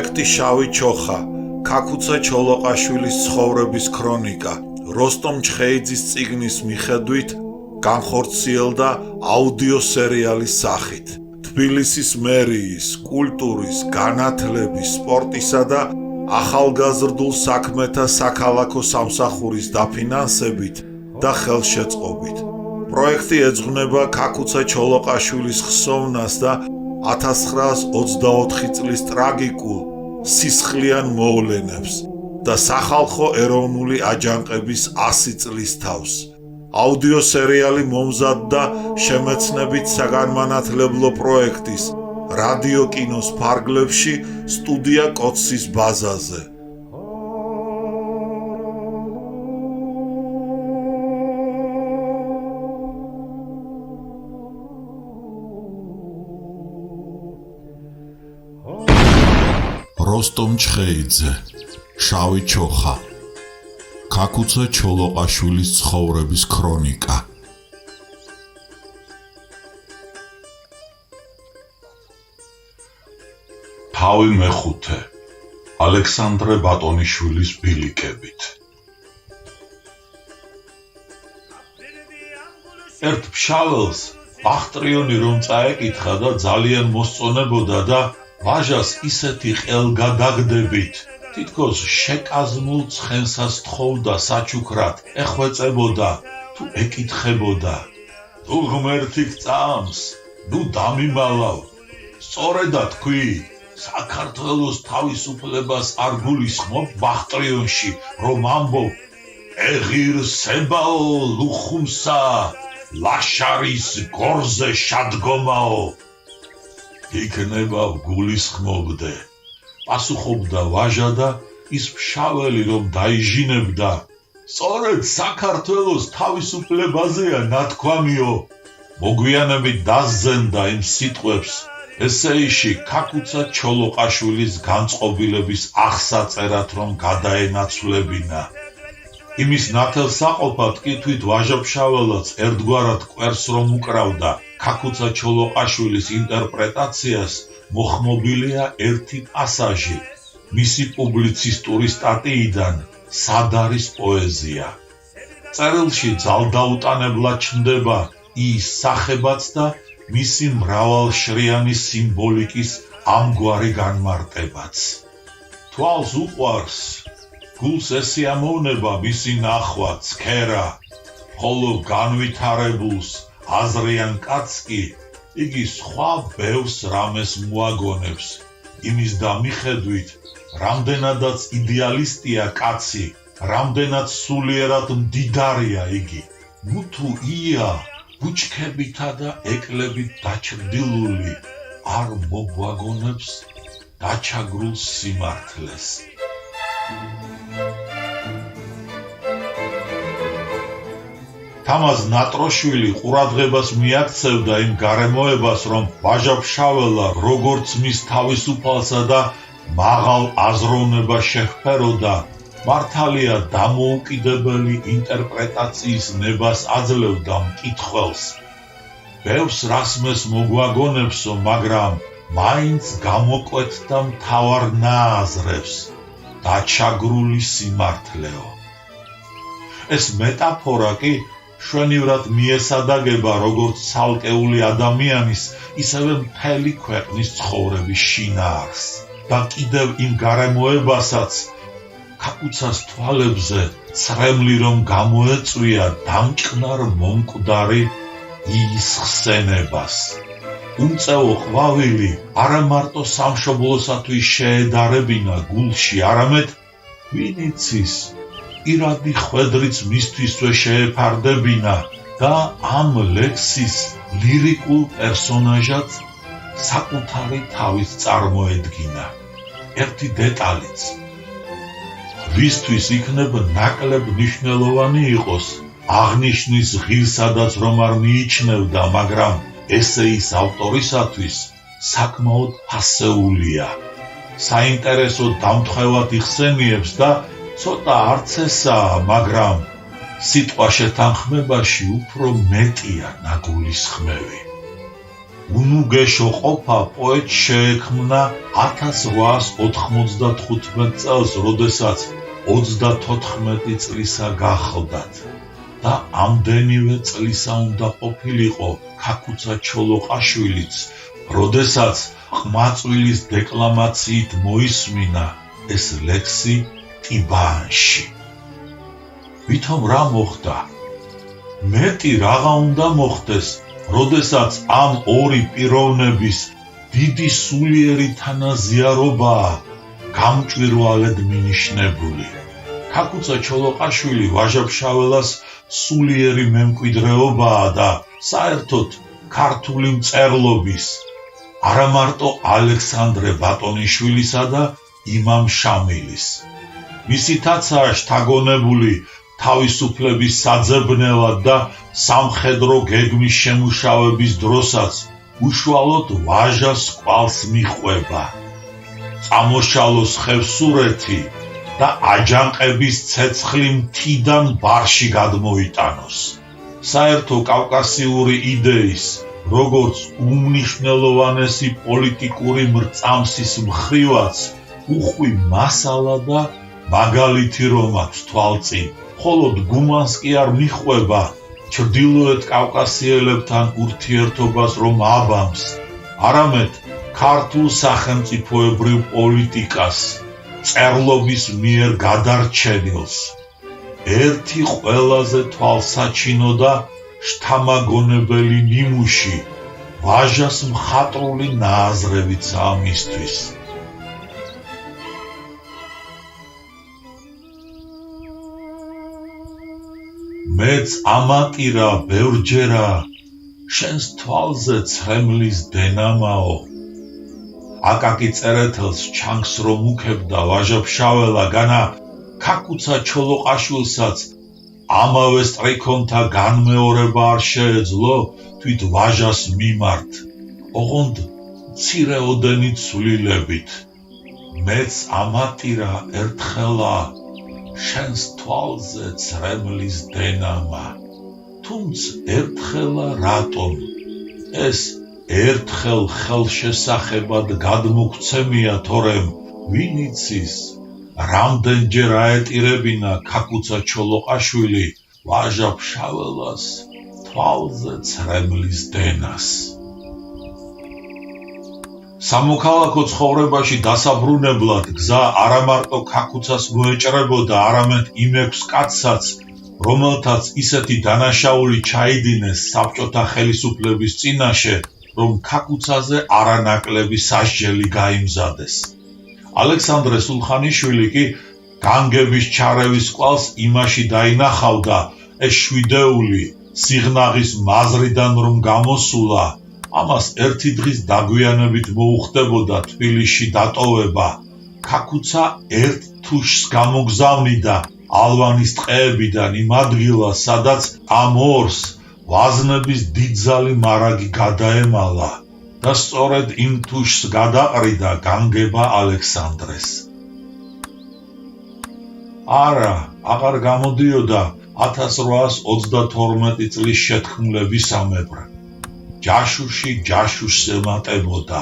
პროექტი შავი ჩოხა, ქაქუცა ჩოლოყაშვილის ცხოვრების ქრონიკა, როსტომ ჩხეიძის წიგნის მიხედვით განხორციელდა აუდიო სერიალის სახით. თბილისის მერიის, კულტურის, განათლების, სპორტისა და ახალგაზრდულ საქმეთა საქალაქო სამსახურის დაფინანსებით და ხელშეწყობით. პროექტი ეძღვნება ქაქუცა ჩოლოყაშვილის ხსოვნას და 1924 წლის ტრაგიკულ სისხლიან მოვლენებს და სახალხო ეროვნული აჯანყების 100 წლის თავს. აუდიო სერიალი მომზადდა შემეცნებით საგანმანათლებლო პროექტის რადიო კინოს ფარგლებში სტუდია კოცის ბაზაზე. როსტომ ჩხეიძე, შავი ჩოხა, ქაქუცა ჩოლოყაშვილის ცხოვრების ქრონიკა. თავი მეხუთე, ალექსანდრე ბატონიშვილის ბილიკებით. ერთ ფშაველს ბახტრიონი რომ წაეკითხა და ძალიან მოსწონებოდა და ვაჟას ისეთი ყელგადაგდებით, თითქოს შეკაზმულ ცხენსას თხოვდა საჩუქრად, ეხვეწებოდა, თუ ეკითხებოდა. თუ ღმერთი გწამს, ნუ დამიმალავ. სწორედა თქვი, საქართველოს თავისუფლებას არ გულისხმობ ბახტრიონში, რომ ამბობ ეღირსებაო ლუხუმსა, ლაშარის გორზე შადგომაო. იქნება გულისხმობდე, პასუხობდა ვაჟა და ის ფშაველი რომ დაიჟინებდა. სწორედ საქართველოს თავისუფლებაზეა ნათქვამიო. მოგვიანებით დასძენდა იმ სიტყვებს ესეიში ქაქუცა ჩოლოყაშვილის განწყობილების აღსაწერად რომ გადაენაცვლებინა. იმის ნათელსაყოფად კი თვით ვაჟა ფშაველაც ერთგვარად კვერს რომ უკრავდა ქაქუცა ჩოლოყაშვილის ინტერპრეტაციას, მოხმობილია ერთი პასაჟი მისი პუბლიცისტური სტატიიდან სად არის პოეზია. წერილში ძალდაუტანებლად ჩნდება ის სახებაც და მისი მრავალშრიანი სიმბოლიკის ამგვარი განმარტებაც. თვალს უყვარს, გულს ესიამოვნება მისი ნახვა, ცქერა, ხოლო განვითარებულს აზრიან კაცს კი იგი სხვა ბევრს რამეს მოაგონებს. იმის და მიხედვით, რამდენადაც იდეალისტია კაცი, რამდენად სულიერად მდიდარია იგი. ნუ თუ ია ბუჩქებითა და ეკლებით დაჩრდილული არ მოგვაგონებს დაჩაგრულ სიმართლეს. თამაზ ნატროშვილი ყურადღებას მიაქცევდა იმ გარემოებას, რომ ვაჟა ფშაველა როგორც მის თავისუფალსა და მაღალ აზროვნებას შეჰფეროდა, მართალია დამოუკიდებელი ინტერპრეტაციის ნებას აძლევდა მკითხველს. ბევრს რასმეს მოგვაგონებსო, მაგრამ მაინც გამოკვეთდა მთავარ ნააზრებს, დაჩაგრული სიმართლეო. ეს მეტაფორა კი შვენივრად მიესადაგება როგორც ცალკეული ადამიანის, ისევე მთელი ქვეყნის ცხოვრების შინაარსს და კიდევ იმ გარემოებასაც, ქაქუცას თვალებზე ცრემლი რომ გამოეწვია დამჭყნარ მომკვდარი ის ხსენებას. უმწევო ყვავილი არა მარტო სამშობლოსათვის შეედარებინა გულში, არამედ ვინ იცის, პირადი ხვედრიც მისთვისვე შეეფარდებინა და ამ ლექსის ლირიკულ პერსონაჟად საკუთარი თავის წარმოედგინა. ერთი დეტალიც ვისთვის იქნება ნაკლებ მნიშვნელოვანი იყოს, აღნიშნის ღირსადაც რომ არ მიიჩნევდა, მაგრამ ესეის ავტორისათვის საკმაოდ ფასეულია. საინტერესო დამთხევად იხსენიებს და ცოტა არც ესაა, მაგრამ სიტყვა შეთანხმებაში უფრო მეტია ნაგულისხმევი. უნუგეშო ყოფა პოეტს შეექმნა 1895 წელს, როდესაც 34 წლისა გახლდათ და ამდენივე წლისა უნდა ყოფილიყო ქაქუცა ჩოლოყაშვილიც, როდესაც ყმაწვილის დეკლამაციით მოისმინა ეს ლექსი ტიბანში. ვითომ რა მოხდა? მეტი რაღა უნდა მოხდეს, როდესაც ამ ორი პიროვნების დიდი სულიერი თანაზიარობაა გამჭვირვალედ მინიშნებული. ქაქუცა ჩოლოყაშვილი ვაჟა-ფშაველას სულიერი მემკვიდრეობაა და საერთოდ ქართული მწერლობის, არა მარტო ალექსანდრე ბატონიშვილისა და იმამ შამილის. მისი თაცაა შთაგონებული თავისუფლების საძებნელად და სამხედრო გეგმის შემუშავების დროსაც უშუალოდ ვაჟას კვალს მიჰყვება. წამოშალოს ხევსურეთი და აჯანყების ცეცხლი მთიდან ბარში გადმოიტანოს. საერთო კავკასიური იდეის, როგორც უმნიშვნელოვანესი პოლიტიკური მრწამსის მხრივაც უხვი მასალა და მაგალითი რომ აქვს თვალწინ, მხოლოდ გუმანს კი არ მიჰყვება ჩრდილოეთ კავკასიელებთან ურთიერთობას რომ აბამს, არამედ ქართულ სახელმწიფოებრივ პოლიტიკას, წერლობის მიერ გადარჩენილს. ერთი ყველაზე თვალსაჩინო და შთამაგონებელი ნიმუში ვაჟას მხატვრული ნააზრევიცაა მისთვის. მეც ამატირა ბევრჯერა შენს თვალზე ცრემლის დენამაო. აკაკი წერეთელს ჩანს რომ უქებდა ვაჟა-ფშაველა, განა ქაქუცა ჩოლოყაშვილსაც ამავე სტრიქონთა განმეორება არ შეეძლო თვით ვაჟას მიმართ, ოღონდ მცირეოდენით ცვლილებით. მეც ამატირა ერთხელა შენს თვალზე ცრემლის დენამა. თუმცა ერთხელა რატომ? ეს ერთხელ ხელშესახებად გადმოგცემია, თორემ ვინ იცის, რამდენჯერ აეტირებინა ქაქუცა ჩოლოყაშვილი ვაჟა-ფშაველას თვალზე ცრემლის დენას. სამოქალაქო ცხოვრებაში დასაბრუნებლად გზა არა მარტო ქაქუცას მოეჭრებოდა, არამედ იმ 6 კაცსაც, რომელთაც ისეთი დანაშაული ჩაიდინეს საბჭოთა ხელისუფლების წინაშე, რომ ქაქუცაზე არანაკლები სასჯელი გაიმზადეს. ალექსანდრე სულხანიშვილი კი განგების ჩარევის კვალს იმაში დაინახავდა, ეს შვიდეული სიღნაღის მაზრიდან რომ გამოსულა, ამას ერთი დღის დაგვიანებით მოუხდებოდა თბილისში დატოვება. ქაქუცა ერთ თუშს გამოგზავნიდა ალვანის ტყეებიდან იმ ადგილას, სადაც ამ ორს ვაზნების დიდძალი მარაგი გადაემალა და სწორედ იმ თუშს გადაყრიდა განგება ალექსანდრეს. არა, აღარ გამოდიოდა 1832 წლის შეთქმულებისამებრ. ჯაშუში ჯაშუშს ემატებოდა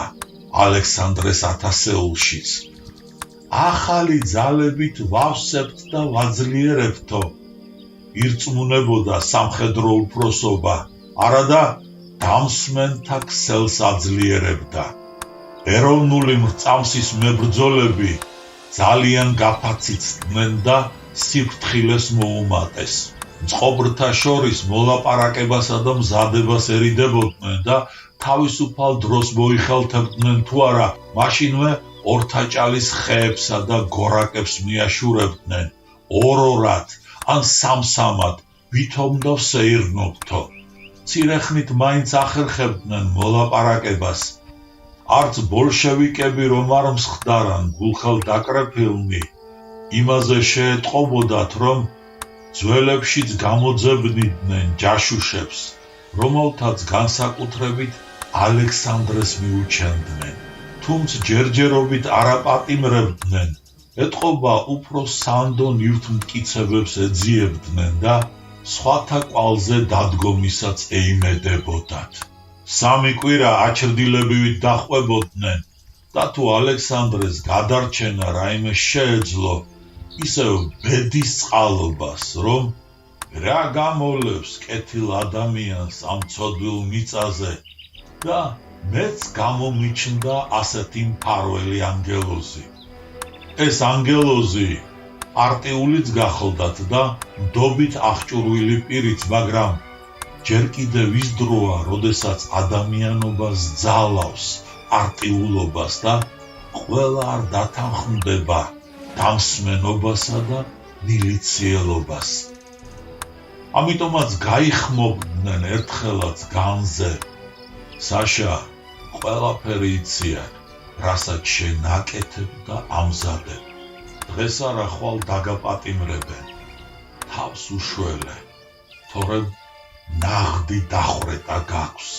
ალექსანდრეს ათასეულშიც. ახალი ძალებით ვავსებთ და ვაძლიერებთო, ირწმუნებოდა სამხედრო უფროსობა, არადა დამსმენთა ქსელს აძლიერებდა. ეროვნული მრწამსის მებრძოლები ძალიან გაფაციცდნენ და სიფრთხილეს მოუმატეს. მწყობრთა შორის მოლაპარაკებასა და მზადებასერიდებოდნენ და თავისუფალ დროს მოიხელთებდნენ თუ არა, მაშინვე ორთაჭალის ხეებსა და გორაკებს მიაშურებდნენ, ორ-ორად ან სამ-სამად, ვითომ და ვსეირნობთო. მცირე ხნით მაინც ახერხებდნენ მოლაპარაკებას. არც ბოლშევიკები რომ არ მსხდარან გულხელდაკრეფილნი, იმაზე შეეტყობოდათ, რომ ძველებშიც გამოძებნიდნენ ჯაშუშებს, რომელთაც განსაკუთრებით ალექსანდრეს მიუჩენდნენ. თუმცა ჯერჯერობით არ აპატიმრებდნენ, ეტყობა უფრო სანდო ნივთმტკიცებებს ეძიებდნენ და სხვათა კვალზე დადგომისაც ეიმედებოდათ. 3 კვირა აჩრდილებივით დახვებოდნენ და თუ ალექსანდრეს გადარჩენა რაიმე შეეძლო, ისევ ბედის წყალობას, რომ რა გამოლევს კეთილ ადამიანს ამ ცოდვილ მიწაზე და მეც გამომიჩნდა ასეთი მფარველი ანგელოზი. ეს ანგელოზი პარტიულიც გახლდათ და ნდობით აღჭურვილი პირიც, მაგრამ ჯერ კიდევ ის დროა, როდესაც ადამიანობას ძალავს პარტიულობას და ყველა არ დათანხმდება დამსმენობასა და მილიციელობას. ამიტომაც გაიხმობდნენ ერთხელაც განზე. საშა, ყველაფერი იციან, რასაც შენ აკეთებ და ამზადებ. დღეს არა ხვალ დაგაპატიმრებენ. თავს უშველე, თორემ ნაღდი დახვრეტა გაქვს.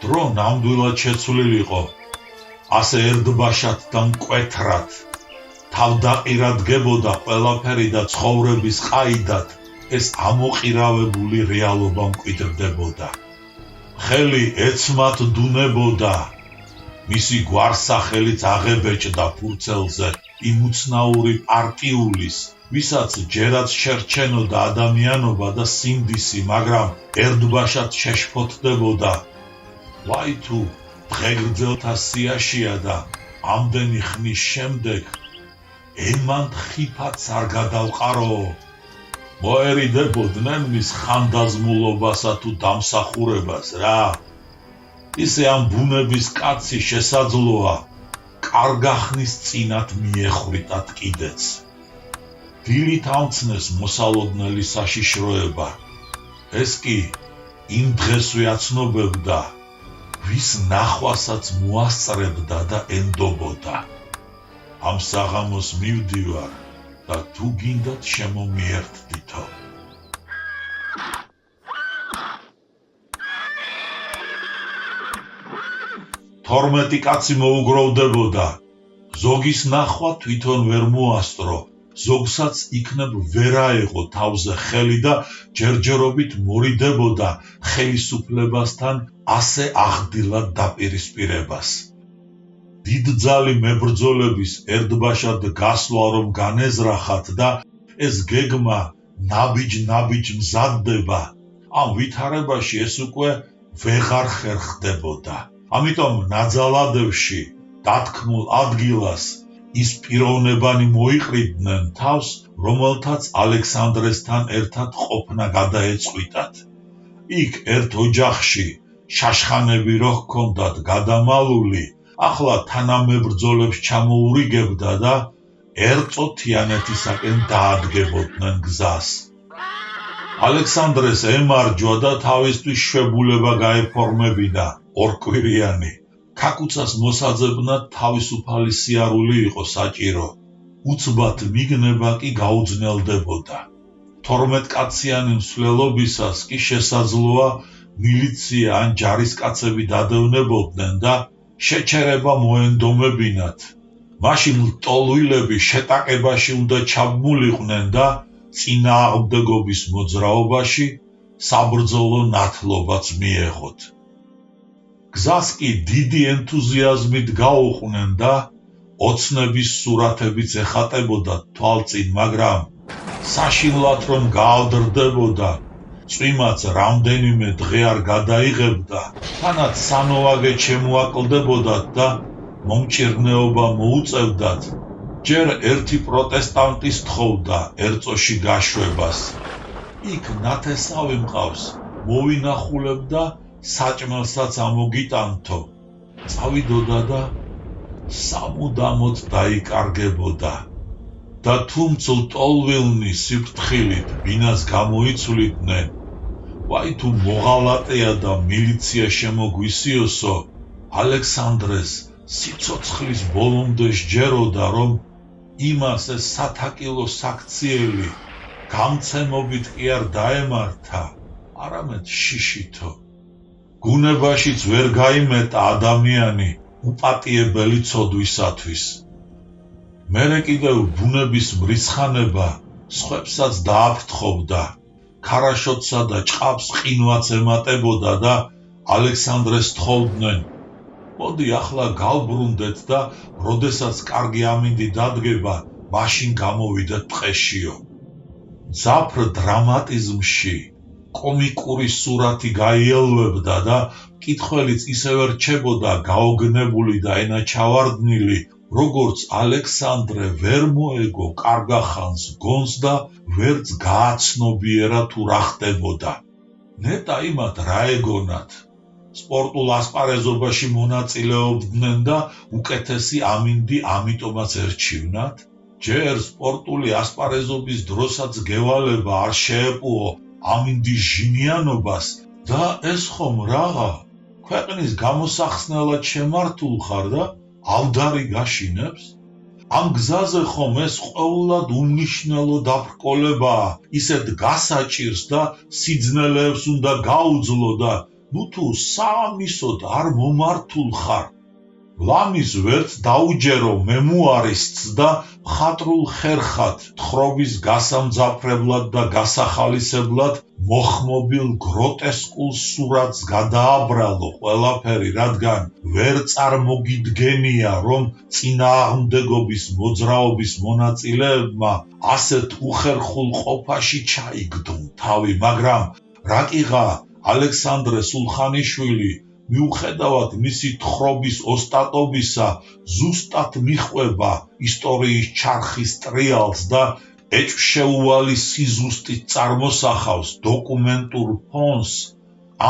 დრო ნამდვილად შეცვლილიყო, ასე ერდბაშად და მკვეთრად. თავდაყირად დგებოდა ყველაფერი და ცხოვრების ყაიდად ეს ამოყირავებული რეალობა მკვიდრდებოდა. ხელი ეცმად დუნებოდა, მისი გვარსახელიც აღებეჭდა ფურცელზე იმ უცნაური პარტიულის, ვისაც ჯერაც შერჩენოდა ადამიანობა და სინდისი, მაგრამ ერდბაშად შეშფოთდებოდა. ვაი თუ დღეგრძელთა სიაშია და ამდენი ხნის შემდეგ ემან ხიფაც არ გადავყარო. მოერიდებოდნენ მის ხანდაზმულობასა თუ დამსახურებას რა. ისე ამ ბუნების კაცი შესაძლოა კარგახნის წინათ მიეხვიტათ კიდეც. დილით ამცნეს მოსალოდნელი საშიშროება. ეს კი იმ დღესვე აცნობებდა, ვის ნახვასაც მოასწრებდა და ენდობოდა. ამ საღამოს მივდივარ და თუ გინდათ შემომიერთდითო. 12 კაცი მოუგროვდებოდა. ზოგის ნახვა თვითონ ვერ მოასწრო, ზოგსაც იქნებ ვერ აეღო თავზე ხელი და ჯერჯერობით მორიდებოდა ხელისუფლებასთან ასე აღდილად დაპირისპირებას. დიდძალი მებრძოლების ერდბაშად გასვლა რომ განეზრახათ და ეს გეგმა ნაბიჯ მზადდება, ამ ვითარებაში ეს უკვე ვეღარ ხერხდებოდა. ამიტომ ნაძალადევში დათქმულ ადგილას ის პიროვნებანი მოიყრიდნენ თავს, რომელთაც ალექსანდრესთან ერთად ყოფნა გადაეწყვიტათ. იქ ერთ ოჯახში შაშხანები რო ჰქონდათ გადამალული, ახლა თანამებრძოლებს ჩამოურიგებდა და ერწო თიანეთისაკენ დაადგებოდნენ გზას. ალექსანდრეს ემარჯვა და თავისთვის შვებულება გაეფორმებინა ორკვირიანი. ქაკუცას მოსაძებნად თავისუფალი სიარული იყო საჭირო. უცბად მიგნება კი გაუძნელდებოდა. 12 კაციანი მსვლელობისას კი შესაძლოა მილიცია ან ჯარისკაცები დადევნებოდნენ და შეჩერება მოენდომებინათ. მაშინ ლტოლვილები შეტაკებაში უნდა ჩაბმულიყვნენ და წინააღმდეგობის მოძრაობაში საბრძოლო ნათლობაც მიეღოთ. გზას კი დიდი ენთუზიაზმით გაუყვნენ და ოცნების სურათებიც ეხატებოდა თვალწინ, მაგრამ საშინლად რომ გაავდრდებოდა, წვიმაც რამდენიმე დღე არ გადაიღებდა, თანაც სანოვაგე შემოაკლდებოდათ და მომჭირნეობა მოუწევდათ, ჯერ ერთი პროტესტანტი სთხოვდა ერწოში გაშვებას. იქ ნათესავი მყავს, მოვინახულებ და საჭმელსაც ამოგიტანთო. წავიდოდა და სამუდამოდ დაიკარგებოდა. და თუმცა ლტოლვილნი სიფრთხილით ბინას გამოიცვლიდნენ, ვაი თუ მოღალატეა და მილიცია შემოგვისიოსო, ალექსანდრეს სიცოცხლის ბოლომდე სჯეროდა, რომ იმას ეს სათაკილო საქციელი გამცემობით კი არ დაემართა, არამედ შიშითო. გუნებაშიც ვერ გაიმეტა ადამიანი უპატიებელი ცოდვისათვის. მერე კიდევ ბუნების მრიცხანება სხვებსაც დააფრთხობდა, ქარაშოთსა და ჭყავს ყინვაც ემატებოდა და ალექსანდრეს თხოვდნენ: მოდი ახლა გავბრუნდეთ და როდესაც კარგი ამინდი დადგება, მაშინ გამოვიდეთ ტყეშიო. მძაფრ დრამატიზმში კომიკური სურათი გაიელვებდა და მკითხველიც ისევე რჩებოდა გაოგნებული და ენაჩავარდნილი, როგორც ალექსანდრე ვერ მოეგო კარგახანს გონს და ვერც გააცნობიერა თუ რა ხდებოდა. ნეტა იმათ რა ეგონათ. სპორტულ ასპარეზობაში მონაწილეობდნენ და უკეთესი ამინდი ამიტომაც ერჩივნათ. ჯერ სპორტული ასპარეზობის დროსაც გევალება არ შეეპუო ამინდის ჟინიანობას და ეს ხომ რაღა, ქვეყნის გამოსახსნელად შემართულ ხარ და ავდარი გაშინებს? ამ გზაზე ხომ ეს ყოვლად უმნიშვნელო დაბრკოლებაა, ისეთ გასაჭირს და სიძნელეებს უნდა გაუძლო და ნუ თუ საამისოდ არ მომართულ ხარ. ლამის ვერც დაუჯერო მემუარისტს და მხატვრულ ხერხად თხრობის გასამძაფრებლად და გასახალისებლად მოხმობილ გროტესკულ სურათს გადააბრალო ყველაფერი, რადგან ვერ წარმოგიდგენია, რომ წინააღმდეგობის მოძრაობის მონაწილეებმა ასეთ უხერხულ ყოფაში ჩაიგდონ თავი, მაგრამ რაკიღა ალექსანდრე სულხანიშვილი მიუხედავად მისი თხრობის ოსტატობისა ზუსტად მიჰყვება ისტორიის ჩარხის ტრიალს და ეჭვშეუვალი სიზუსტით წარმოსახავს დოკუმენტურ ფონს,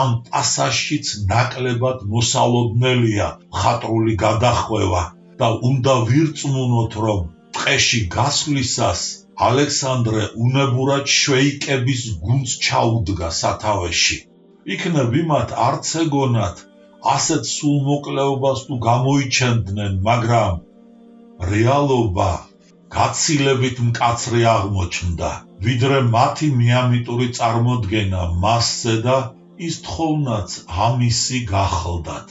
ამ პასაჟშიც ნაკლებად მოსალოდნელია მხატვრული გადახვევა და უნდა ვირწმუნოთ, რომ ტყეში გასვლისას ალექსანდრე უნებურად შვეიკების გუნდს ჩაუდგა სათავეში. იქნებ იმათ არც ეგონათ ასეთ სულმოკლეობას თუ გამოიჩენდნენ, მაგრამ რეალობა გაცილებით მკაცრი აღმოჩნდა, ვიდრე მათი მიამიტური წარმოდგენა მასზე და ის თხოვნაც ამისი გახლდათ.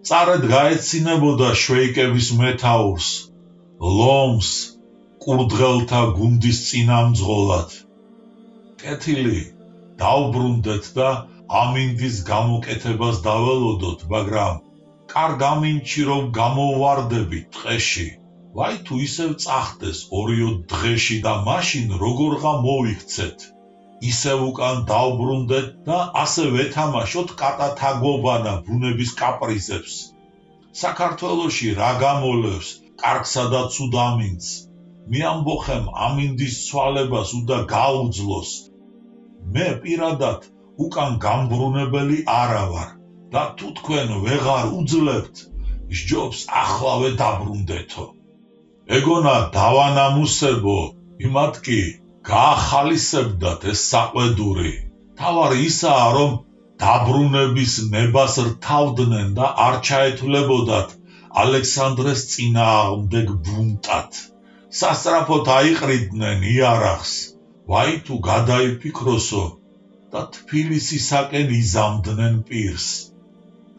წარედ გაეცინებოდა შვეიკების მეთაურს, ლომს, კურდღელთა გუნდის წინამძღოლად. კეთილი, დავბრუნდეთ და ამინდის გამოკეთებას დაველოდოთ, მაგრამ კარგ ამინდში რომ გამოვარდებით ტყეში, ვაი თუ ისევ წახდეს 2 დღეში და მაშინ როგორღა მოვიქცეთ. ისევ უკან დავბრუნდეთ და ასე ვეთამაშოთ კატათაგობანა ბუნების კაპრიზებს. საქართველოში რა გამოლევს კარგსა და ცუდ ამინდს? მიამბოხემ ამინდის ცვალებას უნდა გაუძლოს. მე პირადად უკან გამბრუნებელი არა ვარ და თუ თქვენ ვეღარ უძლებთ, სჯობს ახლავე დაბრუნდეთო. ეგონა დავანამუსებო, იმათ კი გაახალისებდათ ეს საყვედური. თავარი ისაა, რომ დაბრუნების ნებას რთავდნენ და არ ჩაეთვლებოდათ ალექსანდრეს წინააღმდეგ ბუნტად. სასწრაფოდ აიყრიდნენ იარაღს, ვაი თუ გადაიფიქროსო და თბილისისაკენ იზამდნენ პირს.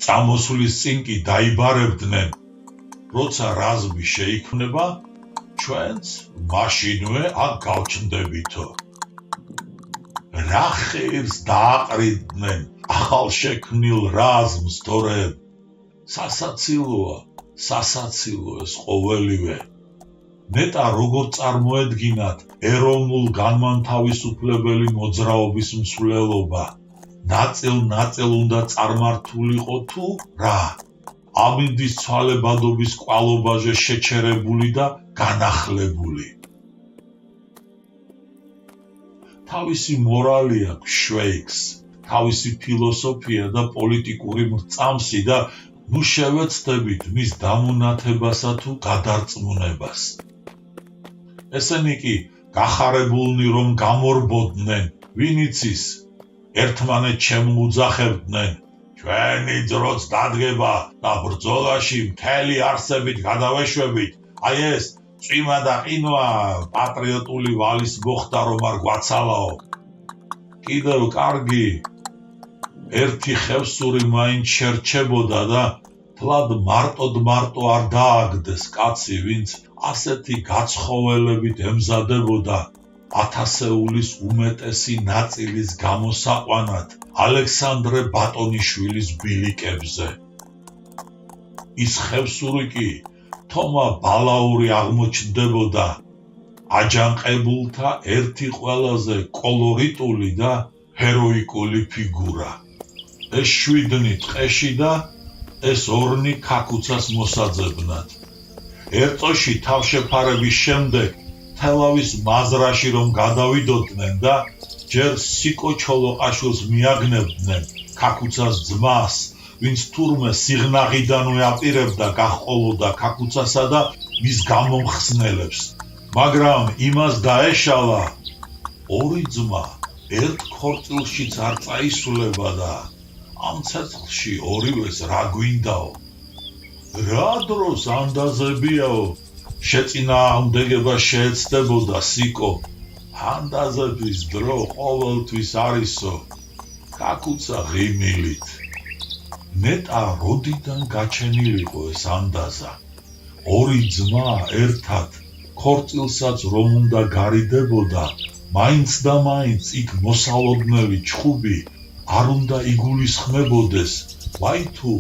წამოსვლის წინ კი დაიბარებდნენ, როცა რაზმი შეიქმნება, ჩვენც მაშინვე აქ გავჩნდებითო. რა ხეირს დააყრიდნენ ახალშექმნილ რაზმს, თორემ სასაცილოა, სასაცილო ეს ყოველივე. ნეტა როგორ წარმოედგინათ ეროვნულ განმანთავისუფლებელი მოძრაობის მსვლელობა, ნაწილ უნდა წარმართულიყო თუ რა, ამინდის ცვალებადობის კვალობაზე შეჩერებული და განახლებული. თავისი მორალი აქვს შვეიკს, თავისი ფილოსოფია და პოლიტიკური მრწამსი და ნუ შევეცდებით მის დამონათებასა თუ გადარწმუნებას. ესენი კი გახარებულნი რომ გამორბოდნენ, ვინ იცის, ერთმანეთს შემოუძახებდნენ, ჩვენი ძროც დადგება და ბრძოლაში მთელი არსებით გადავეშვებით. აი ეს წვიმა და ყინვა პატრიოტული ვალის მოხდა რომ არ გვაცალაო. კიდევ კარგი ერთი ხევსური მაინც შერჩებოდა და თლად მარტო არ დააგდეს კაცი, ვინც ასეთი გაცხოველებით ემზადებოდა 1000-ეულის უმეტესი ნაწილის გამოსაყვანად ალექსანდრე ბატონიშვილის ბილიკებზე. ის ხევსური კი თომა ბალაური აღმოჩნდებოდა აჯანყებულთა ერთი ყველაზე კოლორიტული და ჰეროიკული ფიგურა. ეს 7 ტყეში და ეს 2 ქაქუცას მოსაძებნად. ერწოში თავშეფარების შემდეგ თელავის მაზრაში რომ გადავიდოდნენ და ჯერ სიკო ჩოლოყაშვილს მიაგნებდნენ ქაქუცას ძმას, ვინც თურმე სიღნაღიდანვე აპირებდა გაჰყოლოდა ქაქუცასა და მის გამომხსნელებს, მაგრამ იმას დაეშალა 2 ძმა ერთ ქორწილშიც არ წაისულება და ამ ცეცხლში 2-ვეს რა გვინდაო? რა დროს ანდაზებიაო? შეწინააღმდეგება შეეცდებოდა სიკო. ანდაზების დრო ყოველთვის არისო. ქაქუცა ღიმილით. ნეტა როდიდან გაჩენილიყო ეს ანდაზა? 2 ძმა ერთად ქორწილსაც რომ უნდა გარიდებოდა, მაინც და მაინც იქ მოსალოდნელი ჩხუბი არ უნდა იგულისხმებოდეს, ვაი თუ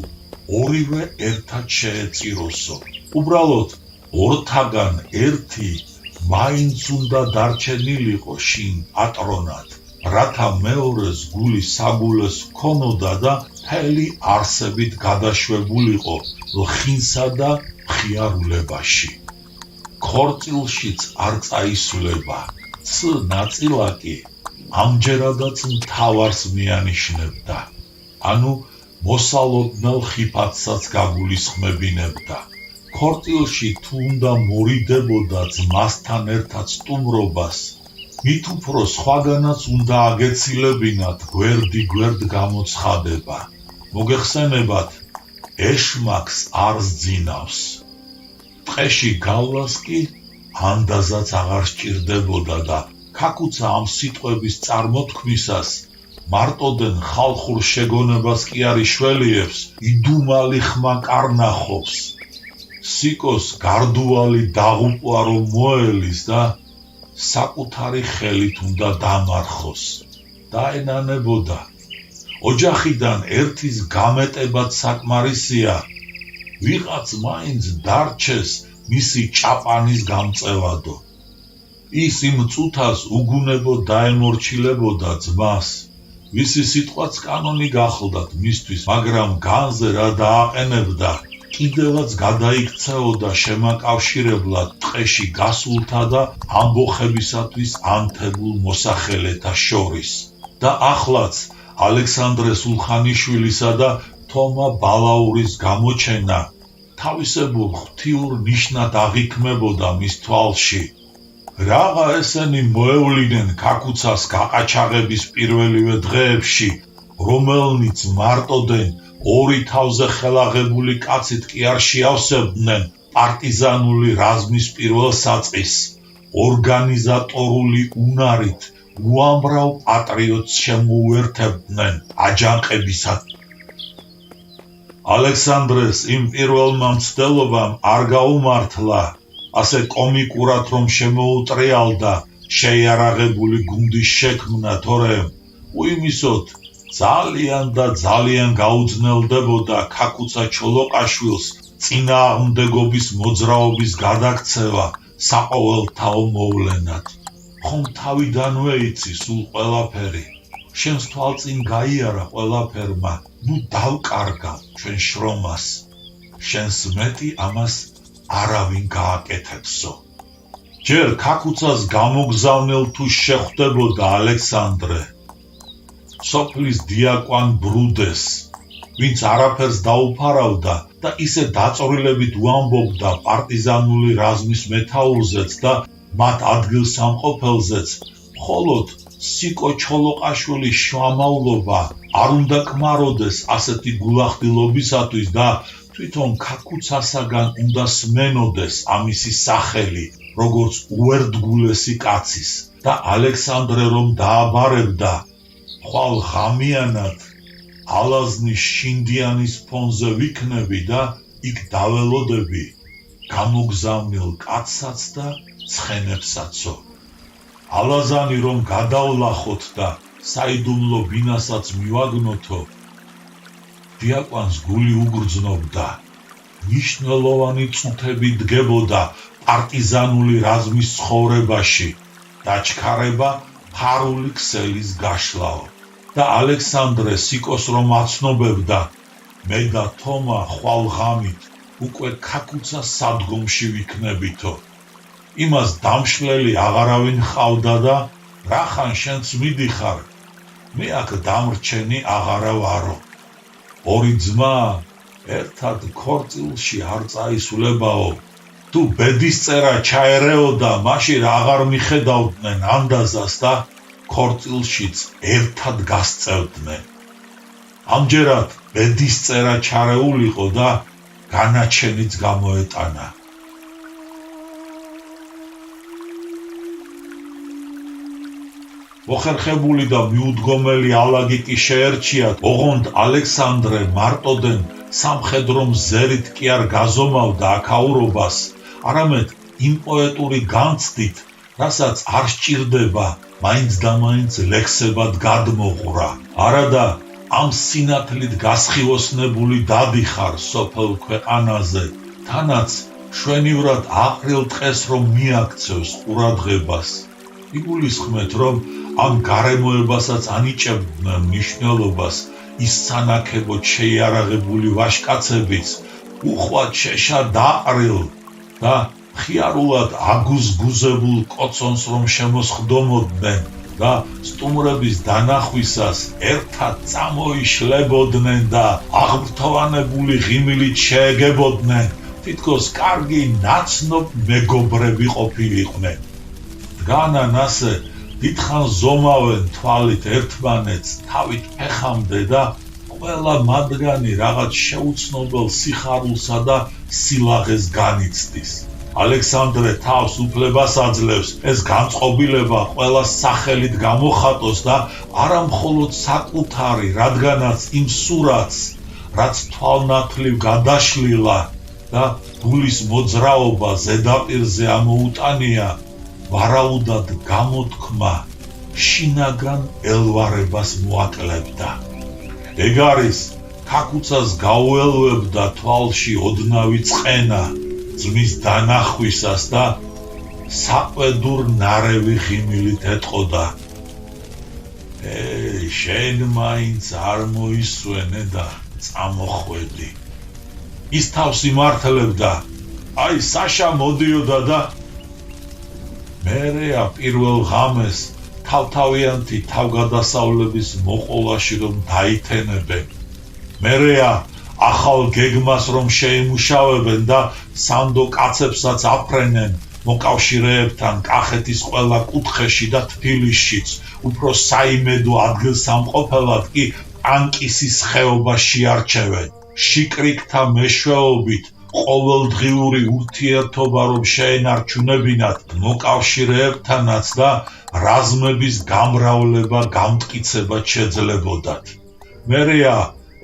2-ვე ერთად შეეწიროსო. უბრალოდ 2-თაგან 1 მაინც უნდა დარჩენილიყო შინ პატრონად, რათა მეორეს გული საგულეს ქონოდა და მთელი არსებით გადაშვებულიყო ლხინსა და მხიარულებაში. ქორწილშიც არ წაისვლება, ც ნაწილაკი ამჯერადაც მთავარს მიანიშნებდა, ანუ მოსალოდნელ ხიფათსაც გაგულისხმებინებდა. ქორწილში თუ უნდა მორიდებოდა ძმასთან ერთად სტუმრობას, მით უფრო სხვაგანაც უნდა აგეცილებინათ გვერდ გამოცხადება. მოგეხსენებათ, ეშმაკს არ სძინავს. ტყეში გავლას კი ანდაზაც აღარ სჭირდებოდა და ქაქუცა ამ სიტყვების წარმოთქმისას მარტოდენ ხალხურ შეგონებას კი არ იშველიებს, იდუმალი ხმა კარნახობს. სიკოს გარდუალი დაღუპვა რომ მოელის და საკუთარი ხელით უნდა დამარხოს. დაენანებოდა. ოჯახიდან ერთის გამეტებად საკმარისია, ვიღაც მაინც დარჩეს მისი ჭაპანის გამწევადო. ის იმ წუთას უგუნებოდ დაემორჩილებოდა ძმას, ვისი სიტყვაც კანონი გახლდათ მისთვის, მაგრამ განზე რა დააყენებდა, კიდევაც გადაიქცეოდა შემაკავშირებლად ტყეში გასულთა და ამბოხებისათვის ანთებულ მოსახელეთა შორის. და ახლაც ალექსანდრე სულხანიშვილისა და თომა ბალაურის გამოჩენა თავისებურ ღვთიურ ნიშნად აღიქმებოდა მის თვალში. რაღა ესენი მოევლინენ ქაქუცას გაყაჩაღების პირველივე დღეებში, რომელნიც მარტოდენ 2 თავზე ხელაღებული კაცით კი არ შეავსებდნენ პარტიზანული რაზმის პირველ საწყისს, ორგანიზატორული უნარით უამრავ პატრიოტს შემოუერთებდნენ აჯანყებისად. ალექსანდრეს იმ პირველმა მცდელობამ არ გაუმართლა, ასე კომიკურად რომ შემოუტრიალდა შეიარაღებული გუნდის შექმნა, თორემ უიმისოდ ძალიან და ძალიან გაუძნელდებოდა ქაქუცა ჩოლოყაშვილს წინააღმდეგობის მოძრაობის გადაქცევა საყოველთაო მოვლენად. ხომ თავიდანვე იცი სულ ყველაფერი, შენს თვალწინ გაიარა ყველაფერმა, ნუ დავკარგავ ჩვენ შრომას, შენს მეტი ამას არავინ გააკეთებსო. ჯერ ქაქუცას გამოგზავნელ თუ შეხვდებოდა ალექსანდრე, სოფლის დიაკვან ბრუდეს, ვინც არაფერს დაუფარავდა და ისე დაწვრილებით უამბობდა პარტიზანული რაზმის მეთაურზეც და მათ ადგილსამყოფელზეც, მხოლოდ სიკო ჩოლოყაშვილის შუამავლობა არ უნდა კმაროდეს ასეთი გულახდილობისათვის და თვითონ ქაქუცასაგან უნდა სმენოდეს ამისი სახელი, როგორც უერთგულესი კაცის და ალექსანდრე რომ დააბარებდა, ხვალ ღამიანად ალაზნის შინდიანის ფონზე ვიქნები და იქ დაველოდები გამოგზავნილ კაცსაც და ცხენებსაცო. ალაზანი რომ გადავლახოთ და საიდუმლო ბინასაც მივაგნოთო, დიაკვანს გული უგრძნობდა, მნიშვნელოვანი წუთები დგებოდა პარტიზანული რაზმის ცხოვრებაში, დაჩქარება ფარული ქსელის გაშლაო და ალექსანდრე სიკოს რომ აცნობებდა, მე და თომა ხვალ ღამით უკვე ქაკუცას სადგომში ვიქნებითო. იმას დამშლელი აღარავინ ჰყავდა და რახან შენც მიდიხარ, მე აქ დამრჩენი აღარა ვარო. ორი ძმა ერთად ქორწილში არ წაისვლებაო. თუ ბედის წერა ჩაერეო და მაშინ აღარ მიხედავდნენ ანდაზას და ქორწილშიც ერთად გასწევდნენ. ამჯერად ბედის წერა ჩარეულიყო და განაჩენიც გამოეტანა. მოხერხებული და მიუდგომელი ალაგიკი შეერჩიათ, ოღონდ ალექსანდრე მარტოდენ სამხედრო მზერით კი არ გაზომავდა აქაურობას, არამედ იმ პოეტური განცდით, რასაც არ სჭირდება მაინც და მაინც ლექსებად გადმოღურა. არადა ამ სინათლით გასხივოსნებული დადიხარ სოფელ ქვეყანაზე, თანაც შვენივრად აყრილ დღეს რომ მიაქცევს ყურადღებას. იგულისხმეთ, რომ ამ გარემოებასაც ანიჭებდნენ მნიშვნელობას ის სანაქებოდ შეიარაღებული ვაჟკაცებიც უხვად შეშა დაყრილ და ხიარულად აგუზგუზებულ კოცონს რომ შემოსხდომოდნენ და სტუმრების დანახვისას ერთად წამოიშლებოდნენ და აღბრთოვანებული ღიმილით შეეგებოდნენ, თითქოს კარგი ნაცნობ მეგობრები ყოფილიყვნენ. დგანან ასე დიდხანს ზომავენ თვალით ერთმანეთს თავით ფეხამდე და ყველა მათგანი რაღაც შეუცნობელ სიხარულსა და სილაღეს განიცდის. ალექსანდრე თავს უფლებას აძლევს ეს განწყობილება ყველა სახელით გამოხატოს და არა მხოლოდ საკუთარი, რადგანაც იმ სურათს, რაც თვალნათლივ გადაშლილა და გულის მოძრაობა ზედაპირზე ამოუტანია, ვარაუდად გამოთქმა შინაგან ელვარებას მოაკლებდა. ეგ არის ქაკუცას გაუელვებდა თვალში ოდნავი წყენა ძმის დანახვისას და საყვედურ ნარევი ღიმილით ეტყოდა. შენ მაინც არ მოისვენე და წამოხვედი. ის თავს იმართლებდა, აი საშა მოდიოდა და მერეა პირველ ღამეს თავთავიანთი თავგადასავლების მოყოლაში რომ დაითენებენ. მერეა ახალ გეგმას რომ შეიმუშავებენ და სანდო კაცებსაც აფრენენ მოკავშირეებთან კახეთის ყველა კუთხეში და თბილისშიც, უფრო საიმედო ადგილსამყოფელად კი პანკისის ხეობაში არჩევენ. შიკრიკთა მეშვეობით ყოველდღიური ურთიერთობა რომ შეენარჩუნებინათ მოკავშირეებთანაც და რაზმების გამრავლება გამტკიცებად შეძლებოდათ. მერეა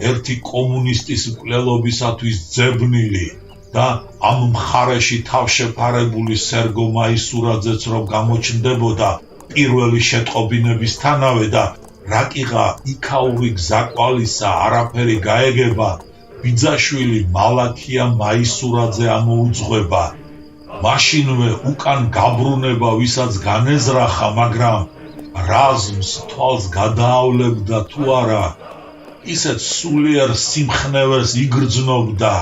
ერთი კომუნისტის მკვლელობისათვის ძებნილი და ამ მხარეში თავშეფარებული სერგო მაისურაძეც რომ გამოჩნდებოდა პირველი შეტყობინებისთანავე და რაკიღა იქაური გზაკვალისა არაფერი გაეგება, ბიძაშვილი მალაქია მაისურაძე ამოუძღვება. მაშინვე უკან გაბრუნება ვისაც განეზრახა, მაგრამ რაზმს თვალს გადაავლებდა თუ არა, ისეთ სულიერ სიმხნევეს იგრძნობდა,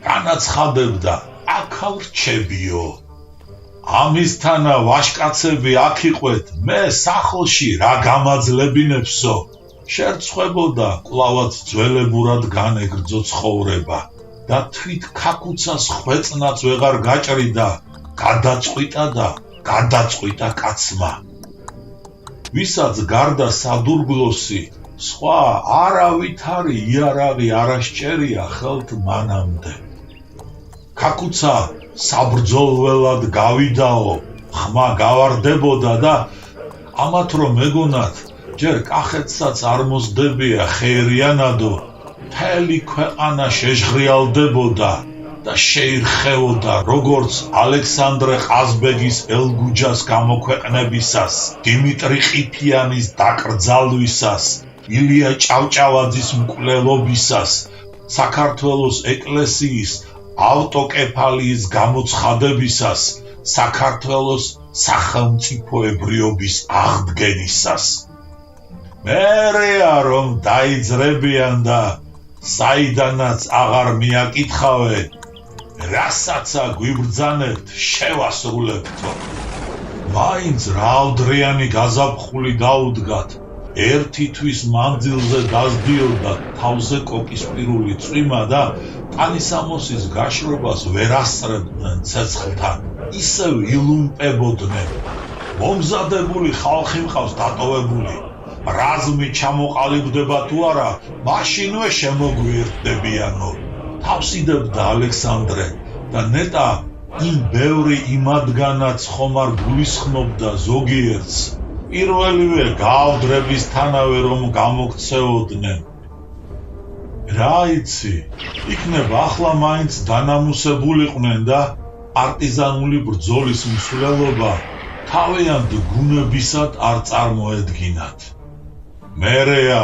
განაცხადებდა, აქა ვრჩებიო. ამისთანა ვაჟკაცები აქ იყვეთ, მე სახლში რა გამაძლებინებსო. შერცხვებოდა კვლავაც ძველებურად განეგრძო ცხოვრება და თვით ქაკუცას ხვეწნაც ვეღარ გაჭრიდა, გადაწყვიტა და გადაწყვიტა კაცმა. ვისაც გარდა სადურგლოსი სხვა არავითარი იარაღი არ ასჭერია ხელთ მანამდე. ქაკუცა საბრძოლველად გავიდაო, ხმა გავარდებოდა და ამათ რომ მეგონათ ჯერ კახეთსაც არ მოსდებია ხეირიანადო, მთელი ქვეყანა შეჟღრიალდებოდა და შეირხეოდა როგორც ალექსანდრე ყაზბეგის ელგუჯას გამოქვეყნებისას, დიმიტრი ყიფიანის დაკრძალვისას, ილია ჭავჭავაძის მკვლელობისას, საქართველოს ეკლესიის ავტოკეფალიის გამოცხადებისას, საქართველოს სახელმწიფოებრიობის აღდგენისას. მერეა რომ დაიძრებიან და საიდანაც აღარ მიაკითხავე, რასაცა გვიბრძანებთ შევასრულებთო. მაინც რაოდრიანი გაზაფხული დაუდგათ, ერთი თვის მანძილზე დასდიოდა თავზე კოკისპირული წვიმა და ტანისამოსის გაშრობას ვერ ასწრებდნენ ცეცხლთან, ისევ ილუმპებოდნენ. მომზადებული ხალხი მყავს დატოვებული, რაზმი ჩამოყალიბდება თუ არა, მაშინვე შემოგვიერთდებიანო. თავსიდებდა ალექსანდრე და ნეტა იმ ბევრი იმადგანაც ხომ არ გულისხმობდა ზოგიერთს, პირველივე გაავდრებისთანავე რომ გამოქცეოდნენ. რა იცი, იქნებ ახლა მაინც დანამუსებულიყვნენ და პარტიზანული ბრძოლის მსვლელობა თავიანთ გუნებისად არ წარმოედგინათ. მერეა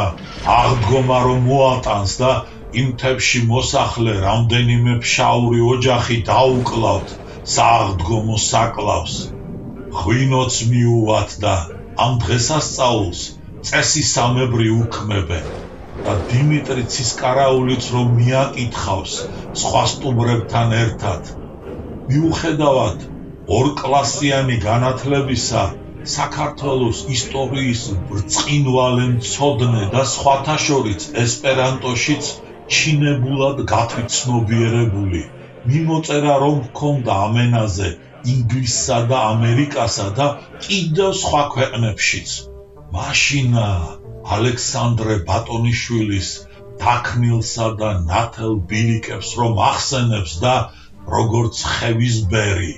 აღდგომა რომ მოატანს და იმ მთებში მოსახლე რამდენიმე ფშაური ოჯახი დაუკლავთ სააღდგომო საკლავს. ღვინოც მიუვათ და ამ დღესასწაულს წესისამებრი უქმებენ და დიმიტრი ცისკარაულიც რომ მიაკითხავს სხვა სტუმრებთან ერთად. მიუხედავად ორკლასიანი განათლებისა, საქართველოს ისტორიის ბრწყინვალე მცოდნე და სხვათა შორის ესპერანტოშიც ჩინებულად გათვითცნობიერებული, მიმოწერა რომ ჰქონდა ამ ენაზე ინგლისსა და ამერიკასა და კიდევ სხვა ქვეყნებშიც. მაშინა ალექსანდრე ბატონიშვილის დაქნილსა და ნათელ ბილიკებს რომ ახსენებს და როგორც ხევისბერი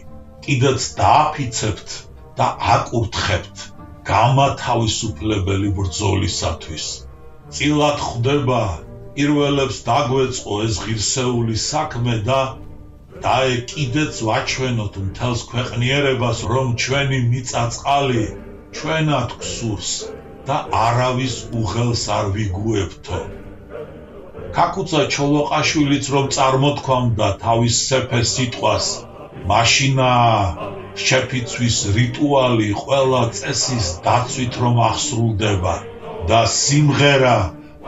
კიდეც დააფიცებთ და აკურთხებთ გამათავისუფლებელი ბრძოლისათვის. წილად ხვდება პირველებს დაგვეწყო ეს ღირსეული საქმე და კიდეც ვაჩვენოთ მთელს ქვეყნიერებას რომ ჩვენი მიწა-წყალი ჩვენად გვსურს და არავის უღელს არ ვიგუებთო. ქაქუცა ჩოლოყაშვილიც რომ წარმოთქვამდა თავის სეფე სიტყვას, მაშინა შეფიცვის რიტუალი ყველა წესის დაცვით რომ აღსრულდება და სიმღერა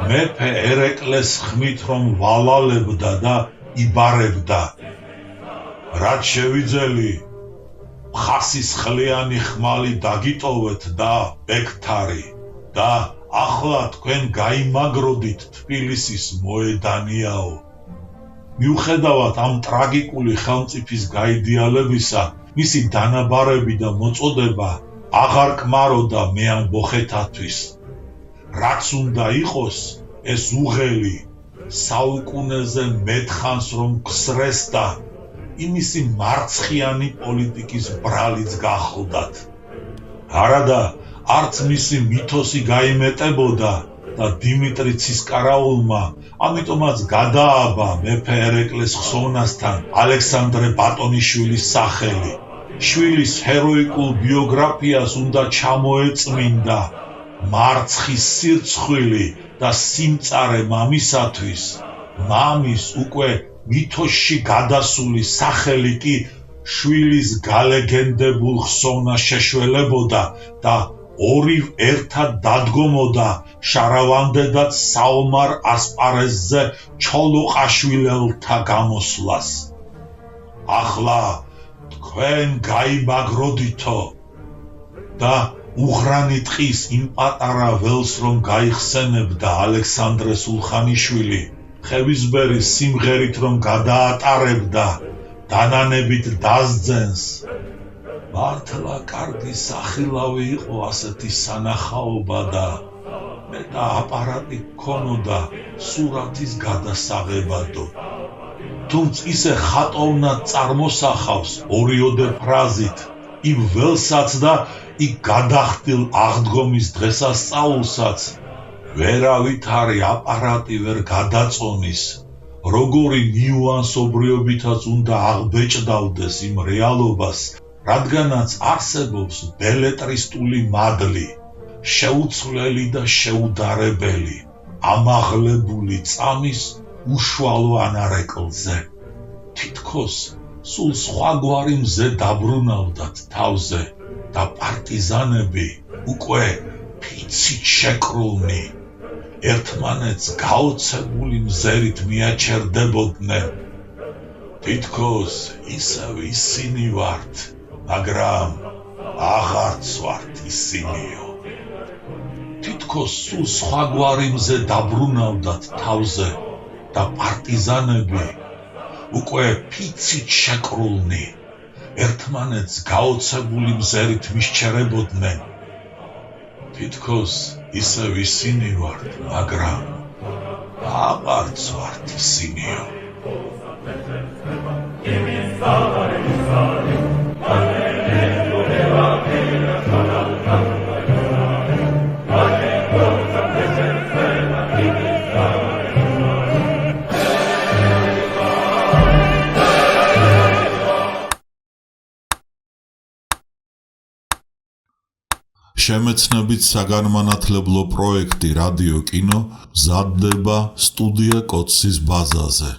მეფე ერეკლეს ხმით რომ ვალალებდა და იბარებდა. რაც შევიძელი, ხასის ხლიანი ხმალი დაგიტოვეთ და ბექთარი და ახლა თქვენ გაიმაგროდით თბილისის მოედანიაო. მიუხედავად ამ ტრაგიკული ხელმწიფის გაიდიალებისა, მისი დანაბარები და მოწოდება აღარ კმაროდა მე ამ ბოხეთათვის. რაც უნდა იყოს, ეს უღელი საუკუნეზე მეთხანს რომ გსრეს და იმისი მარცხიანი პოლიტიკის ბრალიც გახლდათ. არადა არც მისი მითოსი გაიმეტებოდა და დიმიტრი ცისკარაულმა ამიტომაც გადააბა მეფე ერეკლეს ხსოვნასთან ალექსანდრე ბატონიშვილის სახელი. შვილის ჰეროიკულ ბიოგრაფიას უნდა ჩამოეწმინდა მარცხის სირცხვილი და სიმწარე მამისათვის. მამის უკვე მითოსში გადასული სახელი კი შვილის გალეგენდებულ ხსოვნას შეშველებოდა და ორივ ერთად დადგომოდა შარავანდედად საომარ ასპარეზზე ჩოლოყაშვილელთა გამოსვლას. ახლა თქვენ გაიმაგროდითო და უღრანი ტყის იმ პატარა ველს რომ გაიხსენებდა ალექსანდრე სულხანიშვილი, ხევისბერის სიმღერით რომ გადაატარებდა, დანანებით დასძენს. მართლა კარგი სახილავი იყო ასეთი სანახაობა და მეტა აპარატი გქონოდა სურათის გადასაღებადო. თუმცა ისე ხატოვნად წარმოსახავს ორიოდე ფრაზით იმ ველსაც და იქ გადახდილ აღდგომის დღესასწაულსაც, ვერავითარი აპარატი ვერ გადაწონის, როგორი ნიუანსობრიობითაც უნდა აღბეჭდავდეს იმ რეალობას, რადგანაც არსებობს ბელეტრისტული მადლი, შეუცვლელი და შეუდარებელი, ამაღლებული წამის უშუალო ანარეკლზე. თითქოს სულ სხვაგვარი მზე დაბრუნავდათ თავზე და პარტიზანები უკვე ფიცით შეკრულნი, ერთმანეთს გაოცებული მზერით მიაჩერდებოდნენ. თითქოს ისევ ისინი ვართ, მაგრამ აღარც ვართ ისინიო. თითქოს სულ სხვაგვარი მზე დაბრუნავდათ თავზე და პარტიზანები უკვე ფიცით შეკრულნი, ერთმანეთს გაოცებული მზერით მისჩერებოდნენ. თითქოს ისევ ისინი ვართ, მაგრამ აღარც ვართ ისინიო. შემეცნებით საგანმანათლებლო პროექტი რადიო კინო მზადდება სტუდია კოცის ბაზაზე.